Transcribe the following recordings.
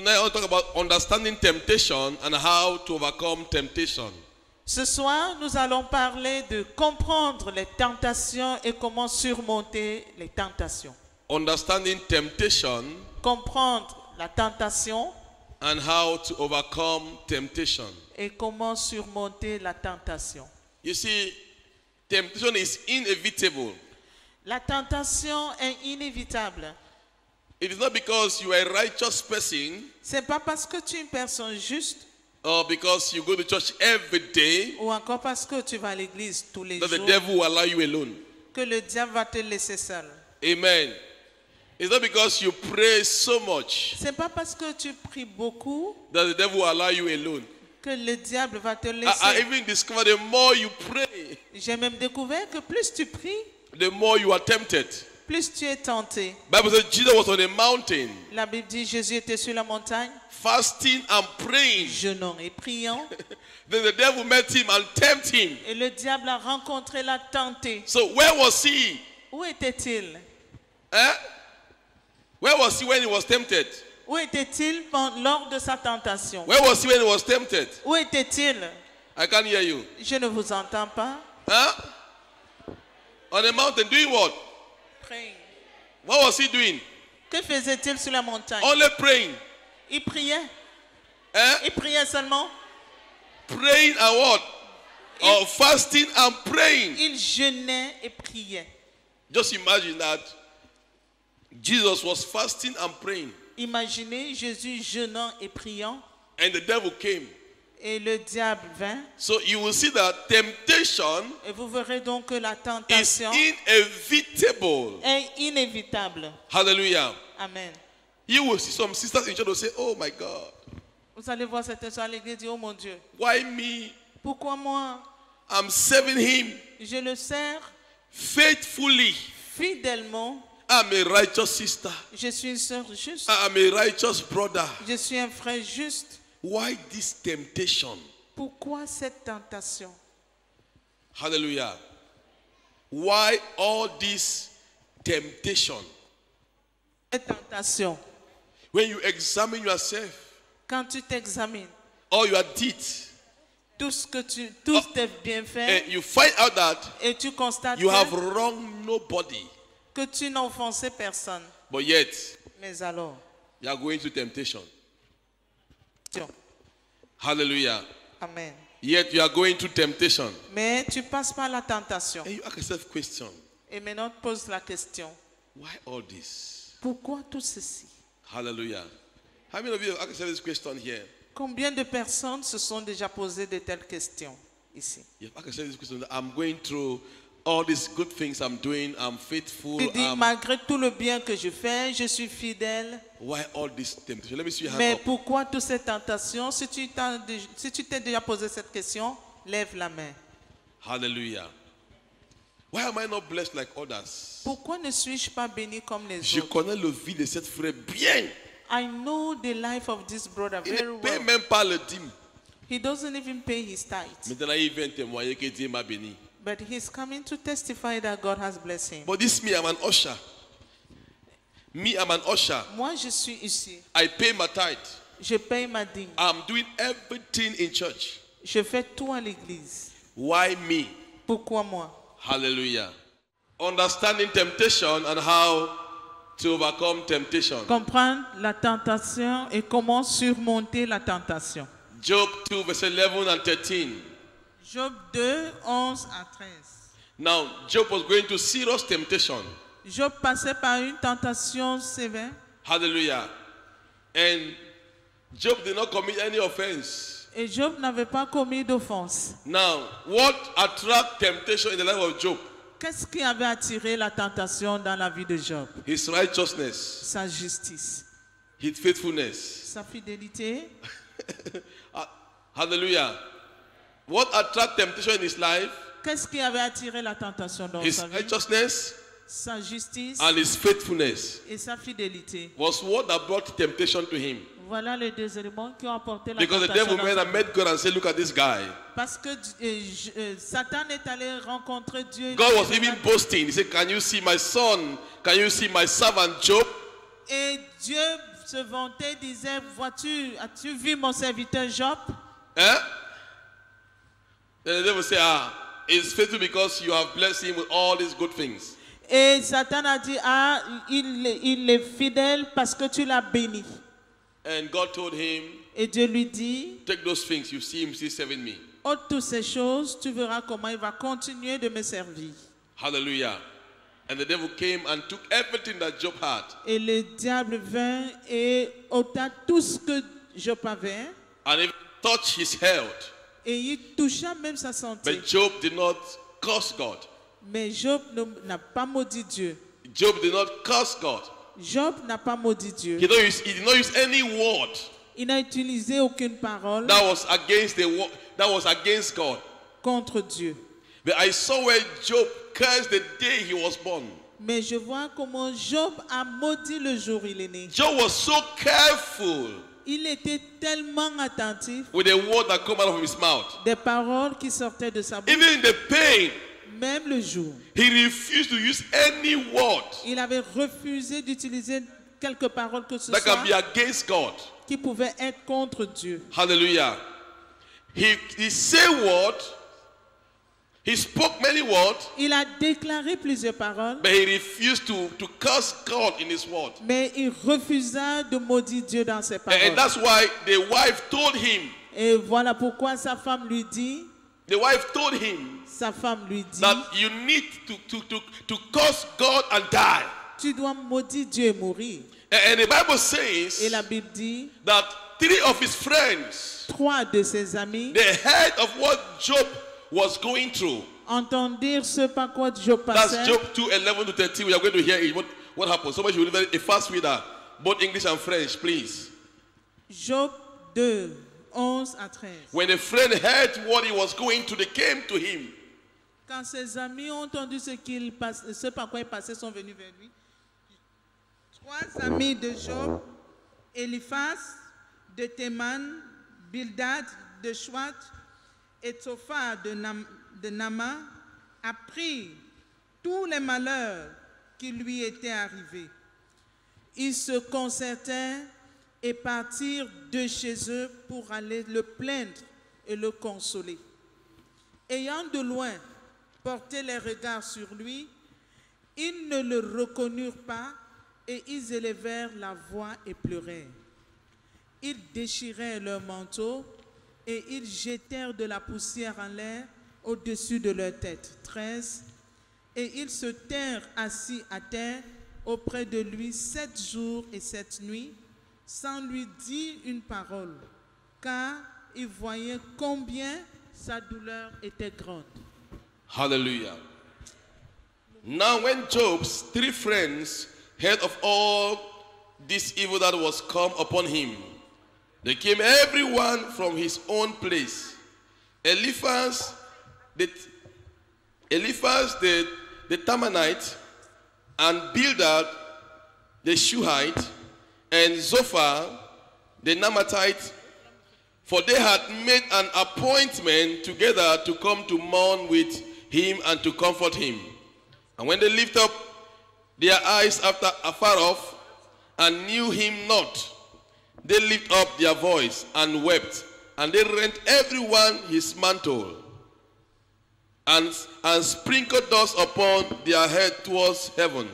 tonight I want to talk about understanding temptation and how to overcome temptation. Ce soir, nous allons parler de comprendre les tentations et comment surmonter les tentations. Understanding temptation Comprendre la tentation and how to overcome temptation. et comment surmonter la tentation. You see, temptation is inevitable. La tentation est inévitable. It is not because you are a righteous person C'est pas parce que tu es une personne juste or because you go to church every day ou encore parce que tu vas à l'église tous les that the jours devil will allow you alone. que le diable va te laisser seul. Amen. It's not because you pray so much C'est pas parce que tu pries beaucoup that the devil will allow you alone. que le diable va te I laisser. even discovered the more you pray, J'ai même découvert que plus tu pries, the more you are tempted. plus tu es tenté. Bible says Jesus was on a mountain, La Bible dit Jésus était sur la montagne, fasting and praying. jeûnant et priant, Then the devil met him and tempted him. et le diable a rencontré, l'a tenté. So where was he? Où était-il? Eh? Where was he when he was tempted? Où était-il lors de sa tentation? Where was he when he was tempted? Où était-il? I can't hear you. Je ne vous entends pas. Huh? On a mountain doing what? Praying. What was he doing? Que faisait-il sur la montagne? Only praying. Il priait. Eh? Il priait seulement. Praying and what? Or fasting and praying. Il jeûnait et priait. Just imagine that Jesus was fasting and praying, Imaginez Jésus jeûnant et priant and the devil came. et le diable vint. So you will see that temptation Et vous verrez donc que la is tentation inevitable. est inévitable. Hallelujah. Amen. You will see some sisters in church will say, "Oh my God, Vous allez voir certains soirs à l'église et dire, oh mon Dieu, why me? pourquoi moi? I'm serving Him Je le sers faithfully. fidèlement. I'm a righteous sister. Je suis une sœur juste. I'm a righteous brother. Je suis un frère juste. Why this temptation?" Pourquoi cette tentation? Hallelujah. Why all this temptation? Cette tentation. When you examine yourself, Quand tu t'examines, all your deeds, tous tes bienfaits, and you find out that et tu constates you have wronged nobody, que tu n'as offensé personne. but yet Mais alors, you are going through temptation. tiens, Hallelujah. amen. Yet you are going through temptation. Mais tu passes par la tentation. And you ask yourself question, Et maintenant, pose la question. why all this? Pourquoi tout ceci? Hallelujah. How many of you have asked yourself this question here? Combien de personnes se sont déjà posées de telles questions ici? You have asked yourself this question, I'm going through all these good things I'm doing, I'm faithful. Tu dis, malgré tout le bien que je fais, je suis fidèle. Why all this temptation? Let me see your hand Mais up. pourquoi toutes ces tentations? Si tu t'es déjà posé cette question, lève la main. Hallelujah. Why am I not blessed like others? Pourquoi ne suis-je pas béni comme les Je autres? connais le vie de cette frère bien. I know the life of this brother Il very ne paye well. même pas le dîme. He doesn't even pay his tithe. Maintenant, il vient témoigner que Dieu m'a béni. But he's coming to testify that God has blessed him. But this me, I'm an usher. Me, I'm an usher. Moi, je suis ici. I pay my tithe. Je paye ma dîme. I'm doing everything in church. Je fais tout à l'église. Why me? Pourquoi moi? Hallelujah. Understanding temptation and how to overcome temptation. Comprendre la tentation et comment surmonter la tentation. Job 2, verse 11 and 13. Job 2, 11 à 13. Now, Job was going to serious temptation. Job passait par une tentation sévère. Hallelujah. And Job did not commit any offense. Et Job n'avait pas commis d'offense. Now, what attract temptation in the life of Job? Qu'est-ce qui avait attiré la tentation dans la vie de Job? His righteousness, Sa justice, his faithfulness. sa fidélité. Hallelujah. What attract temptation in his life? Qu'est-ce qui avait attiré la tentation dans His sa vie? righteousness Sa justice and his faithfulness et sa fidélité. was what that brought temptation to him. Voilà les deux éléments qui ont apporté la Because the tentation. devil dans went sa and vie. met God and said, look at this guy. Parce que Satan est allé rencontrer Dieu. God was even boasting. He said, can you see my son? Can you see my servant Job? Et Dieu se vantait, disait, vois-tu, as-tu vu mon serviteur Job? Eh? Then the devil say, he's faithful because you have blessed him with all these good things. Et Satan a dit, il est fidèle parce que tu l'as béni. And God told him, Et Dieu lui dit, take those things, you see him still serving me. ôte toutes ces choses, tu verras comment il va continuer de me servir. Hallelujah. And the devil came and took everything that Job had. Et le diable vint et ôta tout ce que Job avait. And even touched his health. Et il toucha même sa santé. But Job did not curse God. Mais Job n'a pas maudit Dieu. Job did not curse God. Job n'a pas maudit Dieu. He did not use any word Il n'a utilisé aucune parole that was against God. contre Dieu. But I saw where Job cursed the day he was born. Mais je vois comment Job a maudit le jour où il est né. Job was so careful Il était tellement attentif with the word that come out of his mouth. des paroles qui sortaient de sa bouche. Even in the pain, Même le jour, he refused to use any word il avait refusé d'utiliser quelques paroles que ce that soit can be against God. qui pouvaient être contre Dieu. Hallelujah. He said word, he spoke many words, Il a déclaré plusieurs paroles, but he refused to curse God in his word. mais il refusa de maudire Dieu dans ses And paroles. that's why the wife told him, Et voilà pourquoi sa femme lui dit, that you need to curse God and die. tu dois maudire Dieu et mourir. And the Bible Et la says Bible dit, that 3 of his friends, 3 de ses amis they heard of what Job was going through. entendirent ce par quoi Job That's passait. Job 2:11-13. We are going to hear it. What happened? Somebody should read a fast reader, both English and French, please. Job 2, 11 à 13. When a friend heard what he was going through, they came to him. Quand ses amis ont entendu ce par quoi il passait, sont venus vers lui. 3 amis de Job, Eliphaz de Théman, Bildad de Chouat et Tsophar de Nama apprirent tous les malheurs qui lui étaient arrivés. Ils se concertèrent et partirent de chez eux pour aller le plaindre et le consoler. Ayant de loin porté les regards sur lui, ils ne le reconnurent pas et ils élevèrent la voix et pleurèrent. Ils déchirèrent leurs manteaux et ils jetèrent de la poussière en l'air au-dessus de leur tête. 13. Et ils se tinrent assis à terre auprès de lui 7 jours et 7 nuits, sans lui dire une parole, car ils voyaient combien sa douleur était grande. Hallelujah. Now when Job's 3 friends heard of all this evil that was come upon him, they came everyone from his own place. Eliphaz the Temanite, and Bildad the Shuhite, and Zophar the Naamathite, for they had made an appointment together to come to mourn with him and to comfort him. And when they lift up their eyes afar off and knew him not, they lift up their voice and wept, and they rent everyone his mantle and sprinkled dust upon their head towards heaven.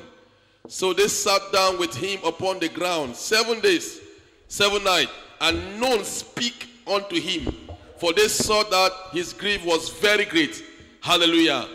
So they sat down with him upon the ground 7 days, 7 nights, and none speak unto him, for they saw that his grief was very great. Hallelujah.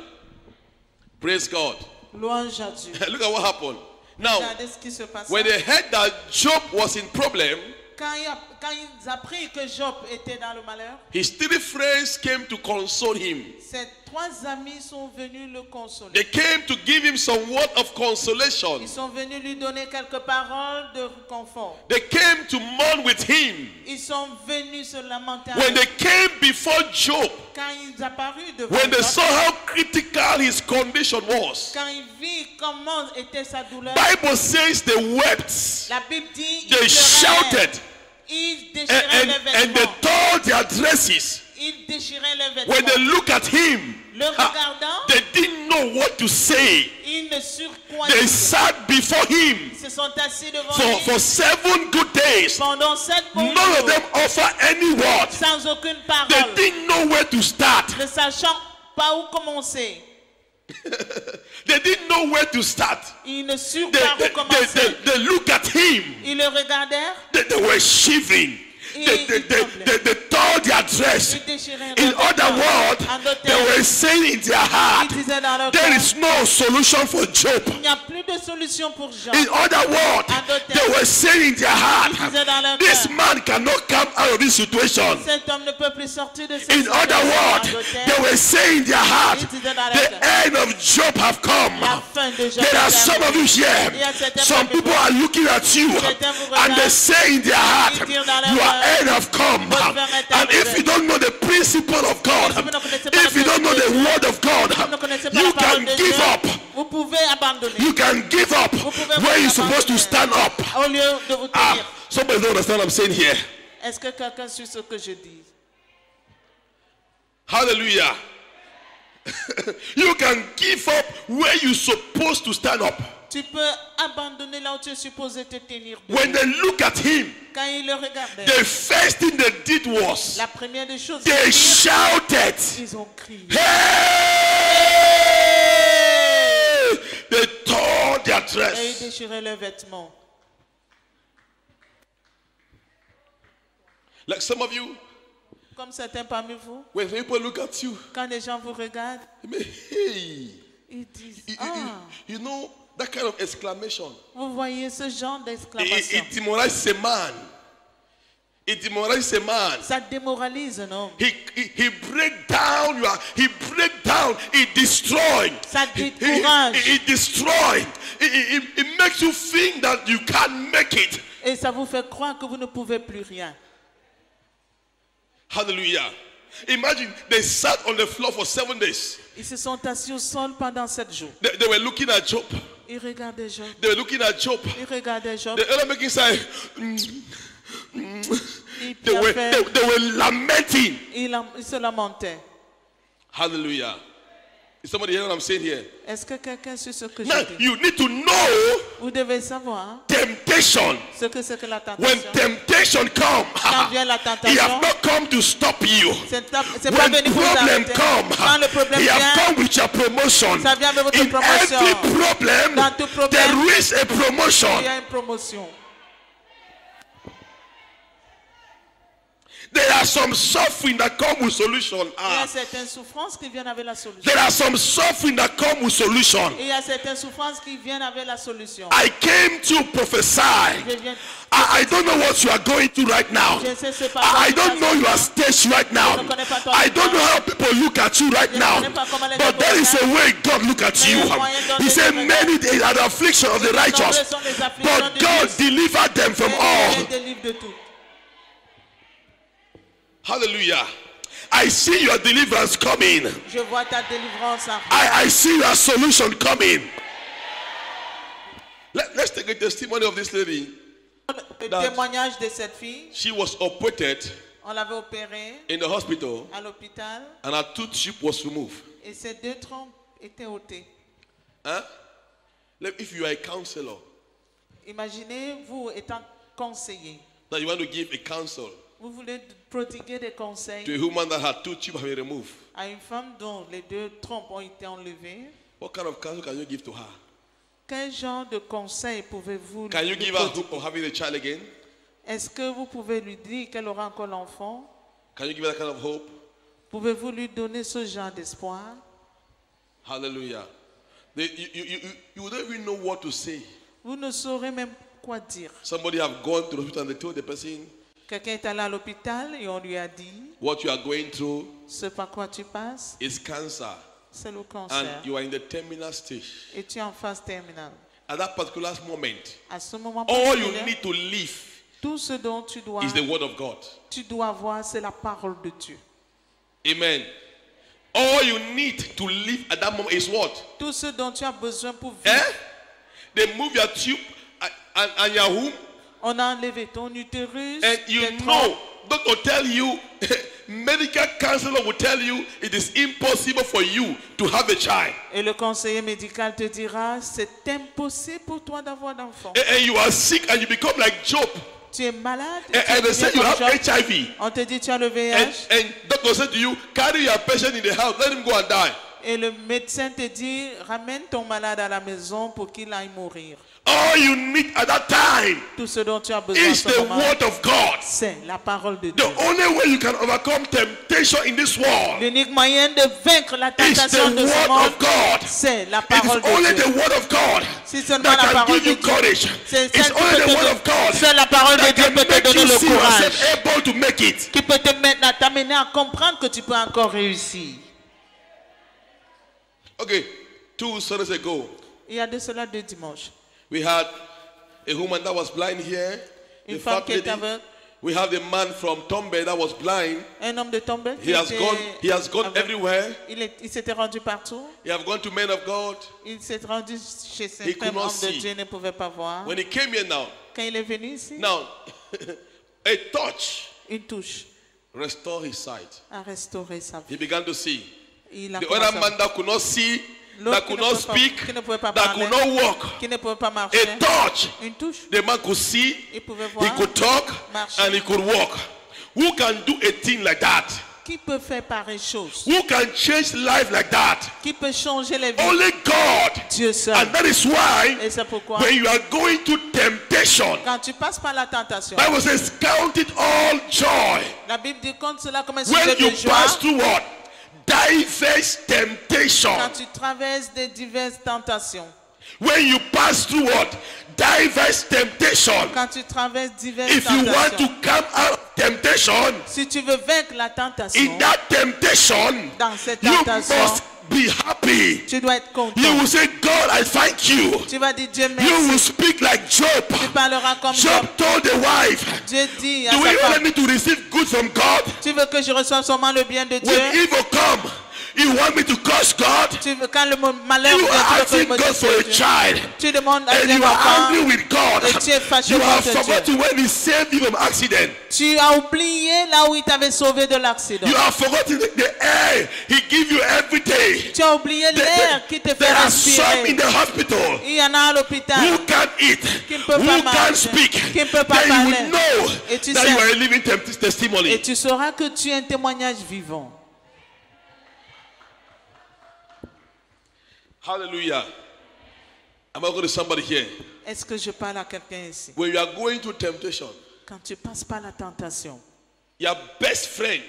Praise God. Louange à Dieu. Look at what happened. Now, Regardez ce qui se passe. when they heard that Job was in problem, Quand ils apprirent que Job était dans le malheur, his 3 friends came to console him. ses 3 amis sont venus le consoler. They came to give him some word of consolation. Ils sont venus lui donner quelques paroles de confort. They came to mourn with him. Ils sont venus se lamenter. When they came before Job, Quand ils apparurent devant when they Job, saw how critical his condition was, quand ils virent comment était sa douleur, Bible says they wept, la Bible dit ils they pleuraient, shouted, ils déchiraient les and they vêtements. tore their dresses. Ils déchiraient les When they vêtements. look at him, Le regardant, they didn't know what to say. Ils ne surcroient They rien. sat before him Ils se sont assis devant for lui 7 good days. pendant 7 bons None of jours, them offer any word. sans aucune They parole, didn't know where to start. ne sachant pas où commencer. They didn't know where to start. Ils ne surent They, pas they, où commencer. they look at him. Ils le regardèrent, They were shivering. They tore their dress. ils déchirèrent In leurs other vêtements. words, En d'autres they termes, were saying in their heart, ils disaient dans leur there cœur, is no solution for Job. il n'y a plus de solution pour Jean. In other words, they were saying in their heart, Ils disaient dans leur this cœur, man cannot come out of this situation. cet homme ne peut plus sortir de cette In situation. other words, En d'autres they termes, were saying in their heart, ils disaient dans leur the cœur, end of Job have come. la fin de Job There are est some of you here. Il y a certains Some parmi people vous, are looking at you certains vous and they regardent, say in their heart, ils disent dans leur your cœur, end have come. votre fin est And if arrivée. you don't know the principle of God, Si vous ne connaissez pas if you la don't know the vérité, word of God, si vous ne connaissez pas you la parole can de give Dieu, up. vous pouvez abandonner. You can give up Vous pouvez where you're vous supposed to abandonner. stand up. Au lieu de vous Ah, tenir. somebody don't understand what I'm saying here. Est-ce que quelqu'un suit ce que je dis? Hallelujah. You can give up where you're supposed to stand up. Tu peux abandonner là où tu es supposé te tenir debout. When they look at him, Quand ils le regardaient, the first thing they did was la première des choses, they qu'ils dirent, shouted, ils ont crié. hey! They tore their Et ils dress. déchiraient leurs vêtements. Like some of you, Comme certains parmi vous, when people look at you, quand les gens vous regardent, they may, hey, ils disent, you, ah, you know that kind of exclamation. vous voyez ce genre It, d'exclamation. it demoralizes a man. It demoralizes a man. Ça démoralise un homme. He break down your, he break down, he destroy. Ça décourage. He destroy. It makes you think that you can't make it. Et ça vous fait croire que vous ne pouvez plus rien. Hallelujah. Imagine they sat on the floor for 7 days. Ils se sont assis au sol pendant 7 jours. They were looking at Job. Ils regardaient Job. They were looking at Job. Ils regardaient Job. The other making say, Et puis they were, après, they were lamenting. ils se lamentaient. Hallelujah. Is somebody hearing what I'm saying here? Est-ce que quelqu'un sait ce que Now, je dis? you need to know Vous devez savoir temptation. ce que c'est que la When tentation. temptation comes, Quand vient la he tentation, have not come to stop you. c'est pas When venu pour vous problem arrêter. come, Quand le problème he have vient, come with your promotion. ça vient avec votre In promotion. every problem, Dans tout problème, there is a promotion. il y a une promotion. There are some suffering that come with solution. Il y a certaines souffrances qui viennent avec la solution. There are some suffering that come with solution. Il y a certaines souffrances qui viennent avec la solution. I came to prophesy. Je viens, I don't know what you are going through right now. je sais ce par I quoi tu don't know passes your maintenant. stage right now. Je ne connais pas ton I don't know état. how people look at you right Je ne now. connais pas comment les But gens there is a regardent. way God look at Mais you. il y a moyen dont He Dieu said, te many days are the affliction of the righteous, Nombreuses sont les afflictions but du God juste. delivered them from Mais all. Dieu délivre de tout. Hallelujah. I see your deliverance coming. Je vois ta délivrance arriver. I see your solution coming. Let's take a testimony of this lady. Le témoignage de cette fille, She was operated on l'avait opérée in the hospital à l'hôpital and her tooth chip was removed. et ses 2 trompes étaient ôtées. Huh? If you are a counselor, Imaginez, vous étant conseiller, that you want to give a counsel vous voulez prodiguer des to conseils a woman that her tooth chip have been removed. à une femme dont les 2 trompes ont été enlevées. What kind of counsel can you give to her? Quel genre de conseil pouvez-vous Can you lui give her prodiguer? hope of having a child again? Est-ce que vous pouvez lui dire qu'elle aura encore l'enfant? Can you give her that kind of hope? Pouvez-vous lui donner ce genre d'espoir? Hallelujah. You don't even know what to say. Vous ne saurez même quoi dire. Somebody have gone to the hospital and they told the person Quelqu'un est allé à l'hôpital et on lui a dit, what you are going through ce par quoi tu passes, is cancer c'est le cancer. and you are in the terminal stage. Et tu es en phase terminale. At that particular moment, À ce moment all you particulier, need to live tout ce dont tu is the word of God. dois avoir, c'est la parole de Dieu. Amen. All you need to live at that moment is what? Tout ce dont tu as besoin pour vivre. Eh? They move your tube and your womb, On a enlevé ton utérus, and you tes know, trompes. doctor tell you medical counselor will tell you it is impossible for you to have a child. Et le conseiller médical te dira, c'est impossible pour toi d'avoir d'enfant. And you are sick and you become like Job. Tu es malade. Et And they say you have HIV. On te dit tu as le VIH. And doctor said to you, carry your patient in the house, let him go and die. Et le médecin te dit, ramène ton malade à la maison pour qu'il aille mourir. All you need at that time Tout ce dont tu as besoin en is ce the moment, word of God. c'est la parole de Dieu. The only way you can overcome temptation in this world L'unique moyen de vaincre la is the tentation de ce word monde, of God. c'est la It parole is only de Dieu. the word of God Si seulement that la can parole give de you Dieu, courage. c'est It's celle qui only peut the word te of God seule la parole de that Dieu can peut te make donner you le see courage, yourself able to make it. qui peut te mettre, t'amener à comprendre que tu peux encore réussir. Okay, 2 Sundays ago, Il y a de cela 2 dimanches. we had a woman that was blind here. Une The femme fat qui est lady. aveugle, We have the man from Tombe that was blind. un homme de Tombé He has gone aveugle. everywhere. Il s'était rendu partout. He have gone to men of God. Il s'est rendu chez He certains could not hommes de see. Dieu, ne pouvait pas voir. When he came here now, Quand il est venu ici, a touch une touche restored his sight. a restauré sa vie. He began to see. Il a The commencé other man that could not see, L'autre that qui could ne not pouvait pas- speak, qui ne pouvait pas that parler, could not walk. qui ne pouvait pas marcher. A touch. Une touche. The man could see, Il pouvait he voir, could talk, marcher. and he could walk. Who can do a thing like that? Qui peut faire pareille chose? Who can change life like that? Qui peut changer les vies? Only God. Dieu seul. And that is why Et c'est pourquoi, when you are going to temptation, quand tu passes par la tentation, Bible says, count it all joy la Bible dit compte cela comme un when sujet you de joie. pass through what? Diverse temptation. Quand tu traverses des diverses tentations. When you pass through what? Diverse temptation. Quand tu traverses diverses If you want to tentations. come out of temptation, Si tu veux vaincre la tentation, in that temptation, dans cette you tentation, must be happy. tu dois être content. You will say, God, I thank you. Tu vas dire Dieu You merci. will speak like Job. Tu parleras comme Job Job. told the wife, Dieu dit à do sa you femme, want me to receive good from God? tu veux que je reçoive seulement le bien de Dieu? When evil come, you want me to curse God? Tu veux, quand le malheur You vient, are tu veux asking que je God for a maudisse Dieu. child. Tu demandes à And Dieu you are angry enfant. with God. Et tu es fâché You have contre Dieu. forgotten when He saved you from accident. Tu as oublié là où il t'avait sauvé de l'accident. You have forgotten the air He give you every day. Tu as oublié l'air qui te fait There are some in respirer. the hospital Il y en a à l'hôpital who can't eat, qui ne peut pas who can't marcher, speak. qui ne peut pas Then you parler. will know Et tu that sais- you are a living Et testimony. tu sauras que tu es un témoignage vivant. Hallelujah. Am I going to somebody here? Est-ce que je parle à quelqu'un ici? When you are going through temptation, Quand tu passes par la tentation, your best friend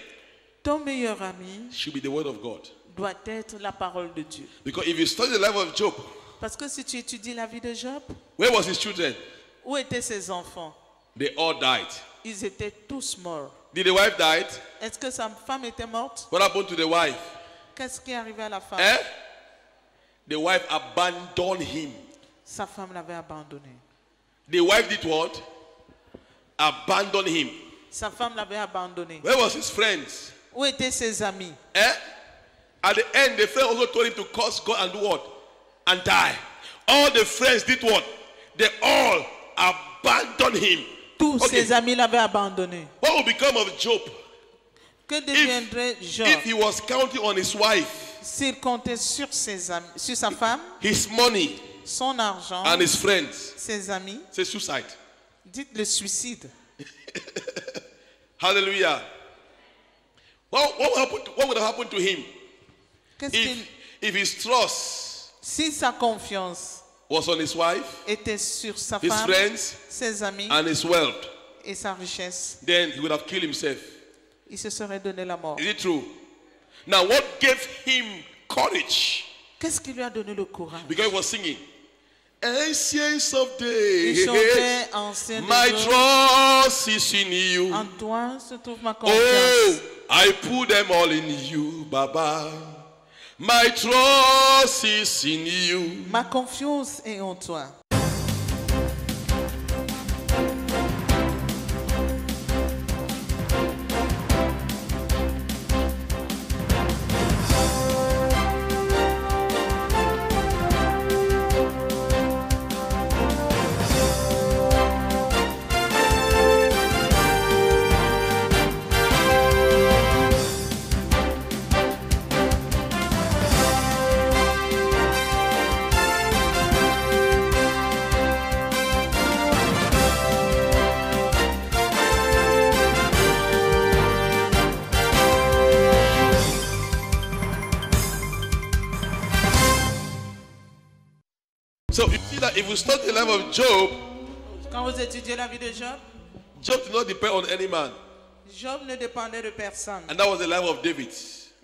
ton meilleur ami should be the word of God. doit être la parole de Dieu. Because if you study the life of Job, Parce que si tu étudies la vie de Job, where was his children? où étaient ses enfants? They all died. Ils étaient tous morts. Did the wife die? Est-ce que sa femme était morte? What happened to the wife? Qu'est-ce qui est arrivé à la femme? Eh? The wife abandoned him. Sa femme l'avait abandonné. The wife did what? Abandon him. Sa femme l'avait abandonné. Where was his friends? Où étaient ses amis? Eh? At the end, the friend also told him to curse God and do what? And die. All the friends did what? They all abandoned him. Tous Okay. ses amis l'avaient abandonné. What will become of Job Que deviendrait Job if he was counting on his wife, s'il comptait sur ses amis, sur sa femme, his money, son argent, and his friends? ses amis? Say suicide. Dites le suicide. Hallelujah. What would have happened to him Qu'est-ce qu'il, if his trust si sa confiance was on his wife, était sur sa his femme, friends, ses amis and his wealth? et sa richesse, Then he would have killed himself. il se serait donné la mort. Is it true? Now, what gave him courage? Qu'est-ce qui lui a donné le courage? Because he was singing, Ancients of Il days, chantait ancien my des jours. trust is in you. En toi se trouve ma confiance. Oh, I put them all in you, Baba. My trust is in you. Ma confiance est en toi. if you study the life of Job, Quand vous étudiez la vie de Job, Job did not depend on any man. Job ne dépendait de personne. And that was the life of David.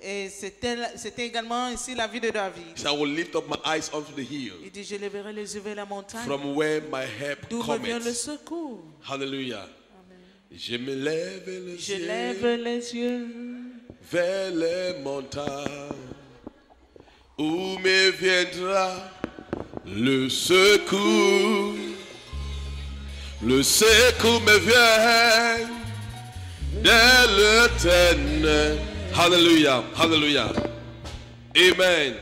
Et c'était également ici la vie de David. So I will lift up my eyes unto the hill, Il dit, je lèverai les yeux vers la montagne, from where my help d'où me vient le cometh. secours. Hallelujah. Amen. Je me lève les Je yeux lève les yeux vers les montagnes, où me viendra le secours. Le secours me vient de l'éternel. Hallelujah, hallelujah. Amen.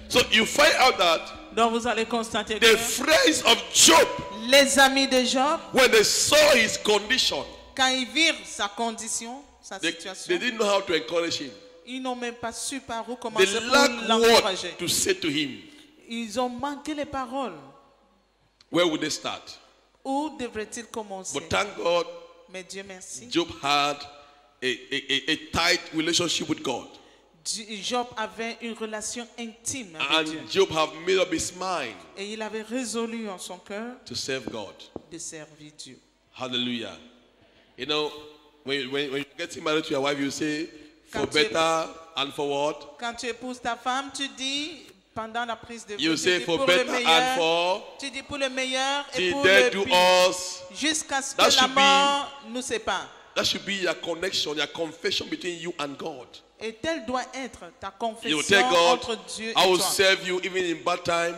So you find out that Donc vous allez constater the que friends of Job, les amis de Job, when they saw his condition, quand ils virent sa condition, sa they situation, didn't know how to encourage him. ils n'ont même pas su par où They commencer pour lacked l'encourager. what to say to him. Ils ont manqué les paroles. Where would they start? Où devraient-ils commencer? But thank God, Mais Dieu merci. Job had a tight relationship with God. Job avait une relation intime avec Dieu. And Job have made up his mind Et il avait résolu en son cœur to serve God. de servir Dieu. Hallelujah. You know, when you're getting married to your wife, you say, for Quand tu es- better and for what? Quand tu épouses ta femme, tu dis, pendant la prise de You vie, say tu dis for pour le better and meilleur, for tu dis pour le meilleur et till pour death le do pire, us. jusqu'à ce That que la should be- mort nous sépare. That should be your connection, your confession between you and God. Et telle doit être ta You confession tell God, entre Dieu et I will toi. serve you even in bad time,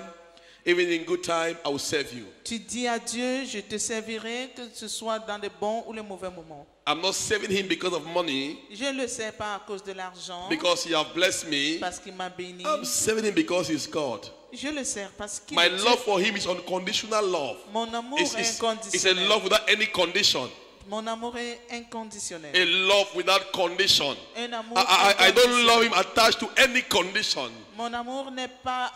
even in good time, I will serve you. Tu dis à Dieu, je te servirai, que ce soit dans les bons ou les mauvais moments. I'm not serving him because of money, Je ne le sers pas à cause de l'argent, because he have blessed me. parce qu'il m'a béni. I'm serving him because he's God. Je le sers parce qu'il My est Dieu. love for him is unconditional love. Mon amour It's, est it's a inconditionnel. love without any condition. Mon amour est inconditionnel. A love without condition. Un amour I don't inconditionnel. love him attached to any condition. Mon amour n'est pas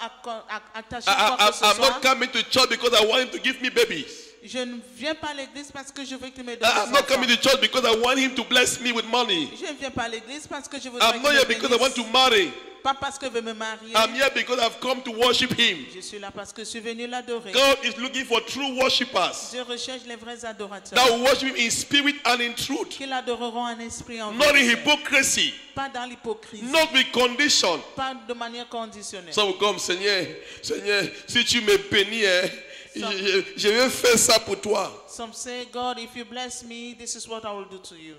attaché à quoi que ce I'm soit. not coming to church because I want him to give me babies. Je ne viens pas à l'église parce que je veux qu'il me donne I'm des not coming enfants. to church because I want him to bless me with money. Je ne viens pas à l'église parce que je voudrais I'm qu'il not me here because I want bénisse. to marry. Pas parce que je veux me marier. I'm here because I've come to worship him. Je suis là parce que je suis venu l'adorer. God is looking for true worshippers Je recherche les vrais adorateurs that will worship him in spirit and in truth, qui l'adoreront en esprit et en not in vérité. hypocrisy, Pas dans l'hypocrisie. not with condition. Pas de manière conditionnelle. Ça vous comme Seigneur, Seigneur, si tu me bénis, hein, je vais faire ça pour toi. Some say, God, if you bless me, this is what I will do to you.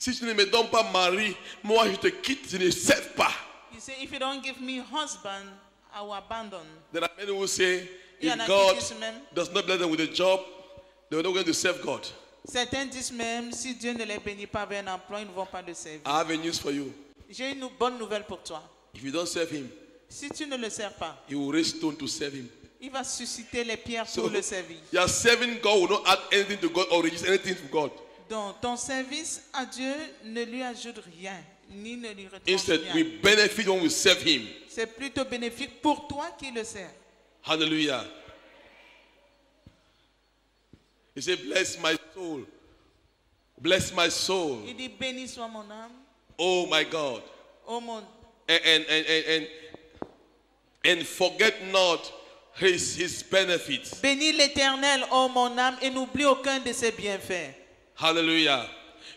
Si tu ne me donnes pas mari, moi je te quitte, je ne serve pas. You say, if you don't give me husband, I will abandon. There are many who say, Il y en a if qui God disent même, does not bless them with a job, they are not going to serve God. certains disent même, si Dieu ne les bénit pas avec un emploi, ils ne vont pas le servir. I have a news for you. J'ai une bonne nouvelle pour toi. If you don't serve him, Si tu ne le sers pas, he will raise stone to serve him. il va susciter les pierres So, pour le servir. your serving God will not add anything to God or reduce anything to God. Donc, ton service à Dieu ne lui ajoute rien, ni ne lui retranche Instead, we rien. benefit when we serve him. C'est plutôt bénéfique pour toi qui le sers. Hallelujah. He said, bless my soul. Bless my soul. Il dit, béni soit mon âme, Oh my God. ô mon... And forget not his benefits. Bénis l'Éternel, ô mon âme, et n'oublie aucun de ses bienfaits. Hallelujah.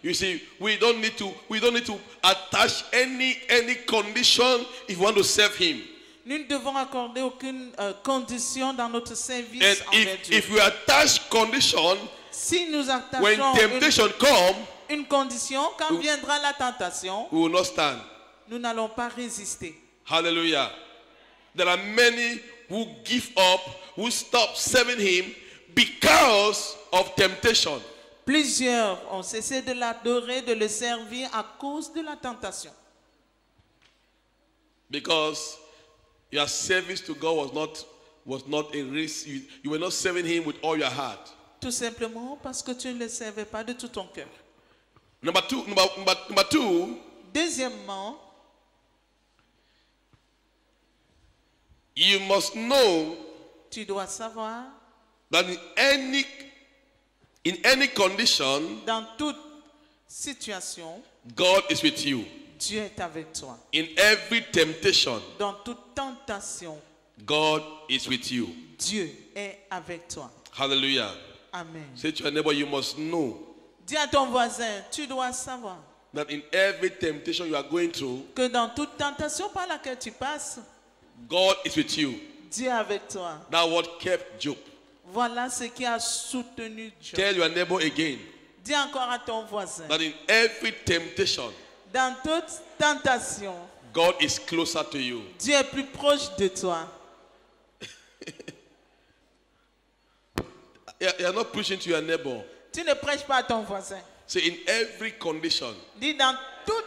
You see, we don't need to attach any condition if we want to serve him. Nous ne devons accorder aucune condition dans notre service And envers Dieu. if we attach condition, Si nous when attachons temptation comes, une condition, quand viendra la tentation, we will not stand. nous n'allons pas résister. Hallelujah. There are many who give up, who stop serving him because of temptation. Plusieurs ont cessé de l'adorer, de le servir à cause de la tentation. Because your service to God was not a risk. You were not serving him with all your heart. Tout simplement parce que tu ne le servais pas de tout ton cœur. Number two, Deuxièmement, you must know tu dois savoir, that in any condition, dans toute situation, God is with you. Dieu est avec toi. In every temptation, Dans toute tentation, God is with you. Dieu est avec toi. Hallelujah. Amen. Say to your neighbor, you must know Dis à ton voisin, tu dois savoir that in every temptation you are going through, que dans toute tentation par laquelle tu passes, God is with you. Dieu est avec toi. That what kept Job. Voilà ce qui a soutenu Job. Tell your neighbor again Dis encore à ton voisin, that in every temptation, dans toute tentation, God is closer to you. Dieu est plus proche de toi. You are not preaching to your neighbor. Tu ne prêches pas à ton voisin. Say in every condition, Dis dans toute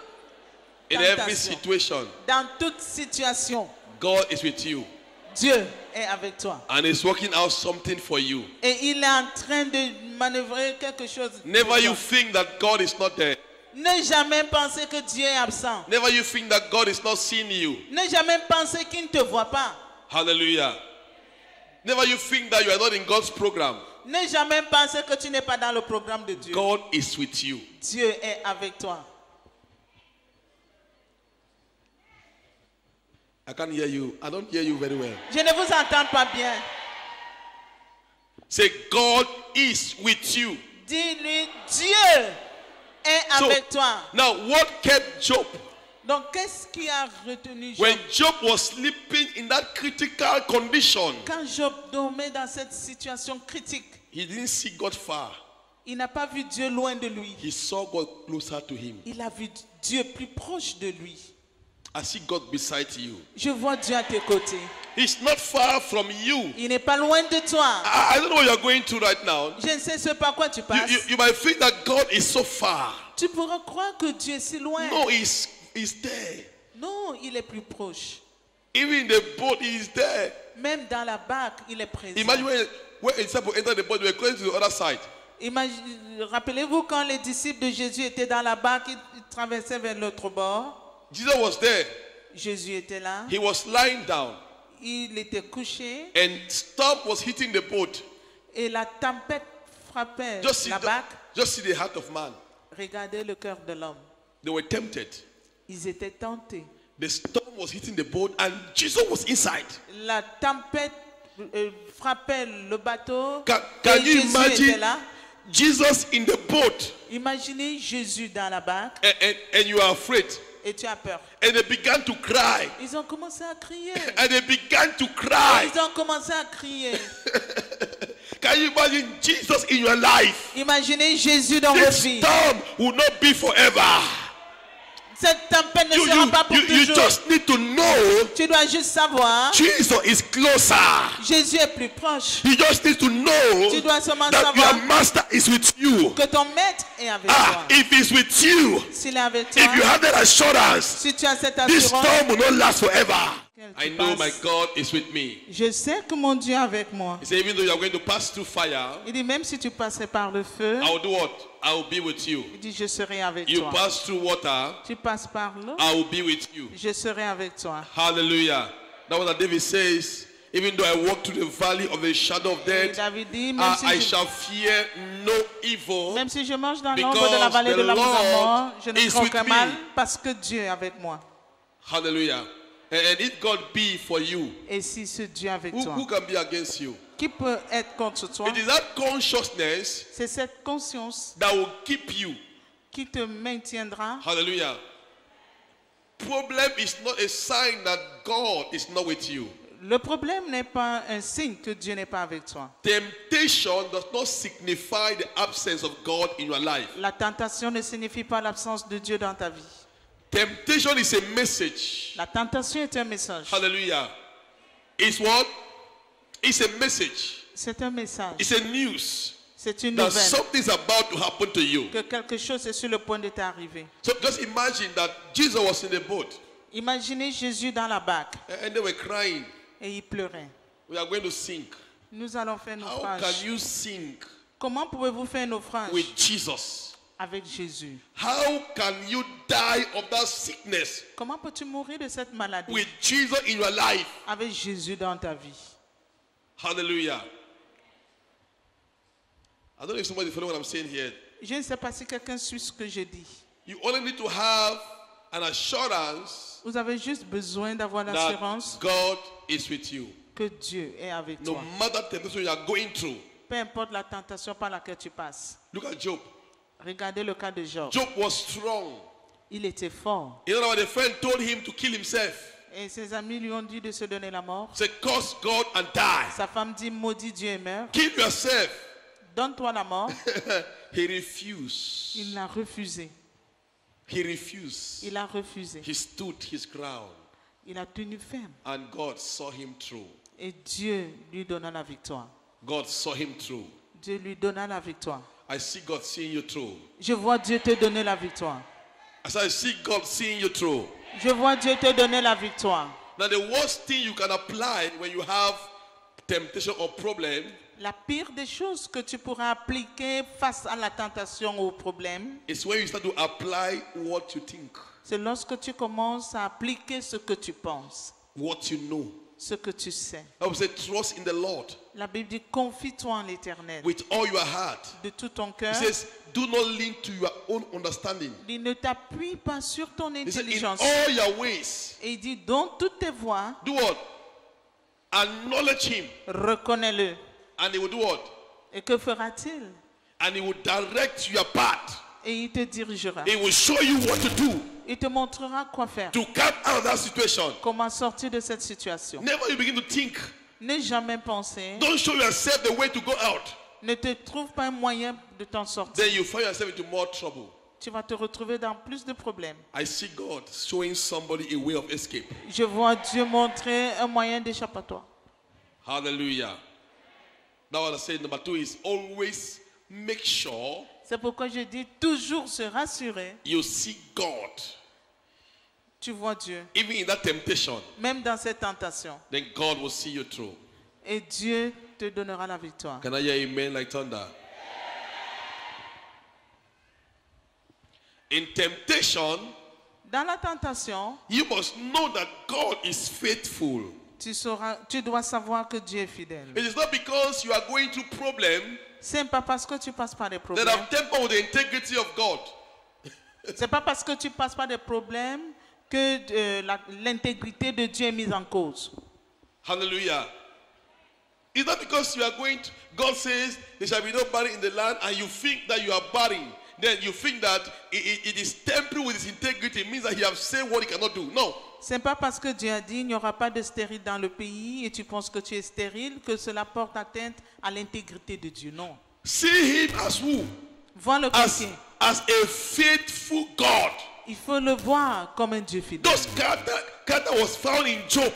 in every tentation, situation, dans toute situation, God is with you Dieu est avec toi. and is working out something for you. Et il est en train de manœuvrer quelque chose. pour Never toi. you think that God is not there. Ne jamais penser que Dieu est absent. Never you think that God is not seeing you. Ne jamais penser qu'il ne te voit pas. Hallelujah. Never you think that you are not in God's program. Ne jamais penser que tu n'es pas dans le programme de Dieu. God is with you. Dieu est avec toi. I can't hear you. I don't hear you very well. Je ne vous entends pas bien. Say, God is with you. Dis-lui, Dieu est So, avec toi. now, what kept Job? Donc, qu'est-ce qui a retenu Job? When Job was sleeping in that critical condition, Quand Job dormait dans cette situation critique, he didn't see God far. il n'a pas vu Dieu loin de lui. He saw God closer to him. Il a vu Dieu plus proche de lui. I see God beside you. Je vois Dieu à tes côtés. He's not far from you. Il n'est pas loin de toi. I don't know what you're going through right now. Je ne sais ce par quoi tu passes. You might think that God is so far. Tu pourras croire que Dieu est si loin. No, he's there. Non, il est plus proche. Even in the boat, he is there. Même dans la barque, il est présent. Imagine when disciples entered the boat, they were close to the other side. Rappelez-vous quand les disciples de Jésus étaient dans la barque, ils traversaient vers l'autre bord. Jesus was there. Jésus était là. He was lying down. Il était couché And storm was hitting the boat. et la tempête frappait Just la barque. see the heart of man. Regardez le cœur de l'homme. They were tempted. Ils étaient tentés. The storm was hitting the boat and Jesus was inside. La tempête frappait le bateau. Can et you Jésus était imagine là. Jesus in the boat Imaginez Jésus dans la barque and you are afraid. et tu as peur. And they began to cry. Ils ont commencé à crier. And they began to cry. Ils ont commencé à crier. Can you imagine Jesus in your life? Imaginez Jésus dans vos This vies. storm will not be forever. Cette tempête ne You, sera pas pour you toujours. just need to know Tu dois juste savoir, Jesus is closer. Jésus est plus proche. You just need to know Tu dois seulement that savoir your master is with you. que ton maître est avec Ah, toi. if he's with you, S'il est avec if you toi, have that assurance, si tu as cette this assurance, storm will not last forever. tu I know my passes. God is with me. Je sais que mon Dieu est avec moi. He said, even though you are going to pass through fire, Il dit, même si tu passais par le feu, I will do what? I will be with you. il dit, je serai avec You toi. pass through water, Tu passes par l'eau, I will be with you. je serai avec toi. Hallelujah. That was what David says. Even though I walk through the valley of the shadow of Et death, David dit, I shall fear no evil. même si je marche dans l'ombre de la vallée de la mort, je ne is crains with aucun me. mal parce que Dieu est avec moi. Hallelujah. And if God be for you, Et si ce Dieu est avec who toi, can be against you? qui peut être contre toi? It is that consciousness C'est cette conscience that will keep you. qui te maintiendra. Hallelujah. Problem is not a sign that God is not with you. Le problème n'est pas un signe que Dieu n'est pas avec toi. Temptation does not signify the absence of God in your life. La tentation ne signifie pas l'absence de Dieu dans ta vie. Temptation is a message. La tentation est un message. Hallelujah. It's what? It's a message. C'est un message. It's a news C'est une that nouvelle. something's about to happen to you. Que quelque chose est sur le point de t'arriver. So just imagine that Jesus was in the boat Imaginez Jésus dans la barque and they were crying. et il pleurait. We are going to sink. Nous allons faire How naufrage. can you sink Comment pouvez-vous faire naufrage with Jesus? avec Jésus? How can you die of that sickness Comment peux-tu mourir de cette maladie with Jesus in your life? avec Jésus dans ta vie? Hallelujah. I don't know if somebody follow what I'm saying here. Je ne sais pas si quelqu'un suit ce que je dis. You only need to have an assurance Vous avez juste besoin d'avoir that l'assurance God is with you. que Dieu est avec No toi. matter the temptation you are going through. Peu importe la tentation par laquelle tu passes. Look at Job. Regardez le cas de Job. Job was strong. Il était fort. You know what the friend told him to kill himself. Et ses amis lui ont dit de se donner la mort. Say, curse God and die. Sa femme dit, maudit Dieu et meurt. Kill yourself. Donne-toi la mort. He refused. Il l'a refusé. He refused. Il a refusé. He stood his ground. Il a tenu ferme. And God saw him through. Et Dieu lui donna la victoire. God saw him through. Dieu lui donna la victoire. I see God seeing you through. Je vois Dieu te donner la victoire. I said, I see God seeing you through. Je vois Dieu te donner la victoire. Now, the worst thing you can apply when you have temptation or problem La pire des choses que tu pourras appliquer face à la tentation ou au problème, is when you start to apply what you think, c'est lorsque tu commences à appliquer ce que tu penses, what you know. ce que tu sais. I would say, trust in the Lord La Bible dit, confie-toi en l'Éternel with all your heart. de tout ton He cœur. says, do not lean to your own understanding. Il ne t'appuie pas sur ton He said, in intelligence. all your ways, Et il dit, dans toutes tes voies, do what? Acknowledge him. reconnais-le. And he will do what? Et que fera-t-il? And he will direct your path. Et il te dirigera. He will show you what to do Il te montrera quoi faire. to come out of that situation. Comment sortir de cette situation. Never you begin to think. N'aie jamais pensé. Don't show yourself the way to go out. Ne te trouve pas un moyen de t'en sortir. Then you find yourself into more trouble. Tu vas te retrouver dans plus de problèmes. I see God showing somebody a way of escape. Je vois Dieu montrer un moyen d'échappatoire. Hallelujah. Now what I said number 2 is always make sure C'est pourquoi je dis toujours se rassurer. you see God. Tu vois Dieu. Even in that temptation, Même dans cette tentation. then God will see you through. Et Dieu te donnera la victoire. Can I hear amen like thunder? In temptation, Dans la tentation, you must know that God is faithful. tu dois savoir que Dieu est fidèle. It is not because you are going through problems C'est pas parce que tu passes par des that problèmes. have tempered with the integrity of God. C'est pas parce que tu passes par des problèmes que l'intégrité de Dieu est mise en cause. Hallelujah. It's not because you are going to, God says there shall be no barren in the land and you think that you are barren. Then you think that it is tempered with his integrity. It means that he has said what he cannot do. No. C'est pas parce que Dieu a dit il n'y aura pas de stérile dans le pays et tu penses que tu es stérile que cela porte atteinte à l'intégrité de Dieu. Non. See him as who? Vois-le comme qui. As a faithful God. Il faut le voir comme un Dieu fidèle. Those character was found in Job.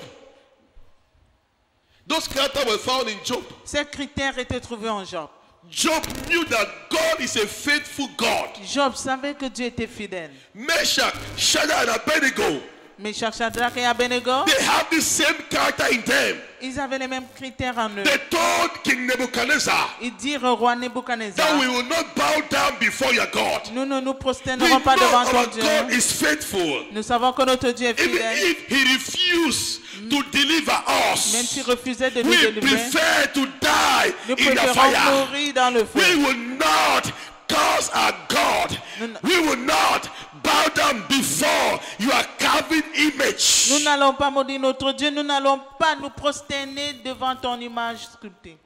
Those characters were found in Job. Ces critères étaient trouvés en Job. Job knew that God is a faithful God. Job savait que Dieu était fidèle. Meshach, Shadrach, and Abednego, Meshach, Shadrach et Abednego, they have the same character in them. ils avaient les mêmes critères en eux. They told King Nebuchadnezzar Ils dirent au roi that Nebuchadnezzar, we will not bow down before your God. nous ne nous We prosternerons know pas devant ton our Dieu. God is faithful. Nous savons que notre Dieu est Even fidèle. if he refused to deliver Même us, s'il refusait de nous we délivrer, prefer to die nous in the préférons fire. mourir dans le feu. We will not curse our God. We will not bow down before your carving image. Nous n'allons pas maudire notre Dieu, nous n'allons pas nous prosterner devant ton image sculptée.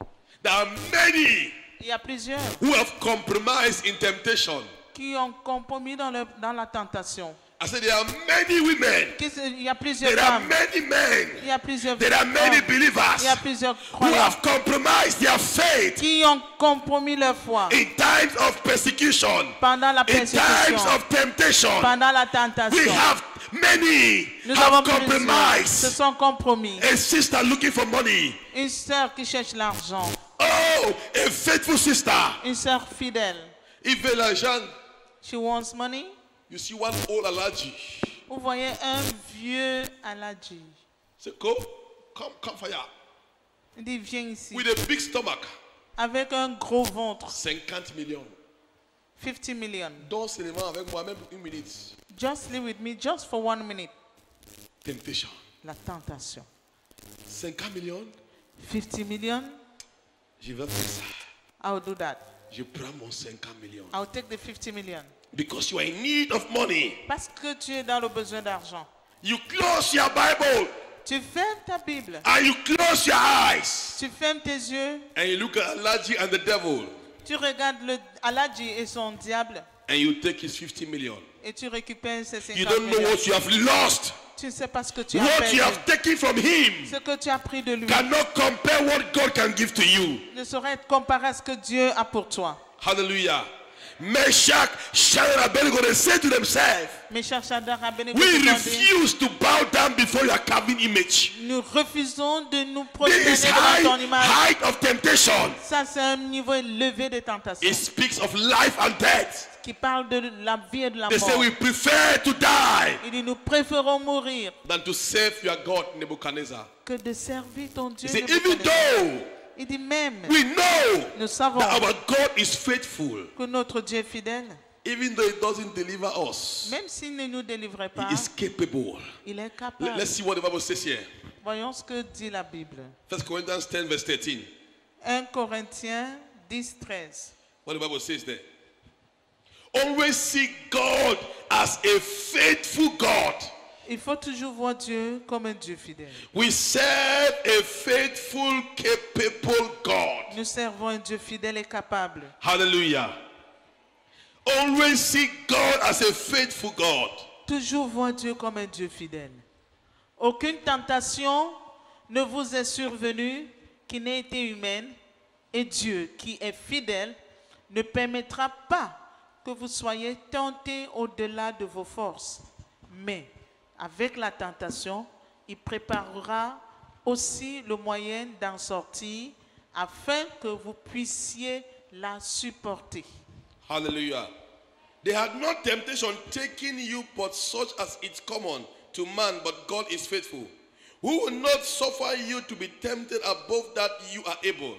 There are many Il y a plusieurs who have compromised in temptation. qui ont compromis dans la tentation. I said there are many women. Il y a plusieurs There are femmes. many men. Il y a plusieurs There are many hommes. believers Il y a plusieurs who croyants have compromised their faith qui ont compromis leur foi in times of persecution, pendant la in times persécution, of temptation. pendant la We tentation. have many Nous have avons plusieurs se compromised. sont compromis. A sister looking for money. Une sœur qui cherche l'argent, Oh, a faithful sister. une sœur fidèle. If l'argent, She wants money. you see one old allergy. Vous voyez un vieux Aladji. Say, come fire. Il dit viens ici With a big stomach. avec un gros ventre. 50 millions. 50 million. Danse seulement avec moi même une minute. Just live with me just for 1 minute. Temptation. La tentation. 50 millions. 50 million. Je vais faire ça. I'll do that. Je prends mon 50 millions. I'll take the 50 million. Because you are in need of money. Parce que tu es dans le besoin d'argent. You close your Bible. Tu fermes ta Bible. and you close your eyes Tu fermes tes yeux. and you look at Alaji and the devil Tu regardes le Aladji et son diable. and you take his 50 million. Et tu récupères ses 50 You don't know millions. what you have lost. Tu ne sais pas ce que tu as What perdu. you have taken from him Ce que tu as pris de lui cannot compare what God can give to you. ne saurait être comparé à ce que Dieu a pour toi. Hallelujah. Meshach, Shadrach, and Abednego, they say to themselves, Meshach, Shadrach, Abednego, we dit, refuse to bow down before your carving image. nous refusons de nous This prosterner is devant ton image. height of temptation. Ça, c'est un niveau élevé de tentation It speaks of life and death. qui parle de la vie et de la They say mort. we prefer to die Il dit, nous préférons mourir than to serve your God Nebuchadnezzar. que de servir ton Dieu. He said, even Nebuchadnezzar. though Il dit même, we know nous savons that our God is faithful, que notre Dieu est fidèle. even though He doesn't deliver us, Même s'il ne nous délivrait pas, He is capable. il est capable. Let's see what the Bible says here. Voyons ce que dit la Bible. 1 Corinthians 10, verse 13. 1 Corinthiens 10, 13. What the Bible says there. Always see God as a faithful God. Il faut toujours voir Dieu comme un Dieu fidèle. We serve a faithful, capable God. Nous servons un Dieu fidèle et capable. Hallelujah. Always see God as a faithful God. Toujours voir Dieu comme un Dieu fidèle. Aucune tentation ne vous est survenue qui n'ait été humaine, et Dieu, qui est fidèle, ne permettra pas que vous soyez tentés au-delà de vos forces. Mais avec la tentation, il préparera aussi le moyen d'en sortir afin que vous puissiez la supporter. Hallelujah. They had not temptation taking you, but such as is common to man, but God is faithful, who will not suffer you to be tempted above that you are able,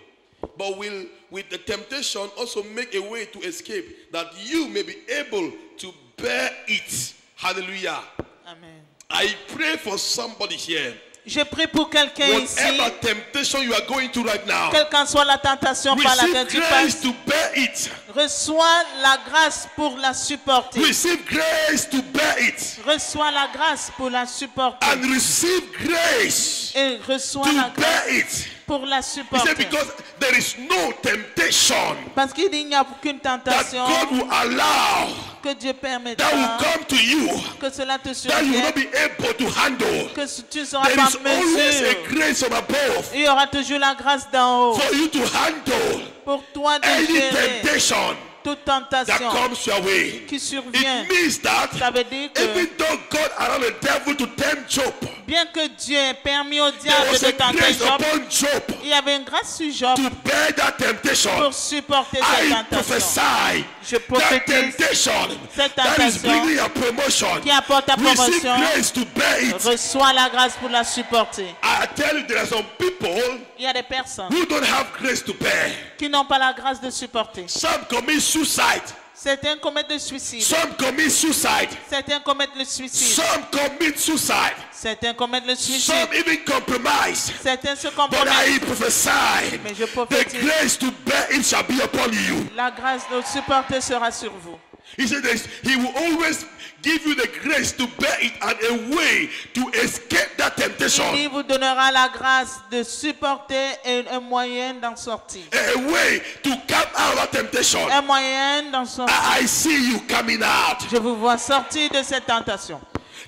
but will with the temptation also make a way to escape, that you may be able to bear it. Hallelujah. Amen. I pray for somebody here. Je prie pour quelqu'un ici, Whatever temptation you are going through right now, quelle qu'en soit la tentation par laquelle receive tu grace passes, to bear it. reçois la grâce pour la supporter. Receive grace to bear it. Reçois la grâce pour la supporter. And receive grace Et reçois to la grâce bear it. pour la He said, supporter. because there is no temptation Parce qu'il dit qu'il n'y a aucune that tentation God will allow que Dieu permettra that will come to you que cela te that you will not survienne, be able to handle. que tu ne seras There pas is en always a mesure. grace from above Il y aura toujours la grâce d'en haut for you to handle pour toi de any gérer temptation toute that tentation comes your way. qui survient. It means that Ça veut dire que even though God allowed the devil to tempt Job, bien que Dieu ait permis au there diable was de a tenter grace Job, upon Job il y avait une grâce sur Job to bear that temptation. pour supporter cette I tentation. prophesy Je that prophétise temptation cette that is tentation bringing your promotion. qui apporte ta Receive promotion. grace to bear it. Reçois la grâce pour la supporter. I tell you, there are some people Il y a des personnes who don't have grace to bear. qui n'ont pas la grâce de supporter. Some commit suicide. Certains commettent le suicide. Some commit suicide. Certains commettent le suicide. Some commit suicide. Certains commettent le suicide. Some even compromise. Certains se But compromettent. I prophesy, Mais je the prophétise, grace to bear it shall be upon you. la grâce de supporter sera sur vous. He said this, he will always give you the grace to bear it and a way to escape that temptation. Il vous donnera la grâce de supporter et un moyen d'en sortir. A way to come out of that temptation. Un moyen d'en sortir. I see you coming out. Je vous vois sortir de cette tentation.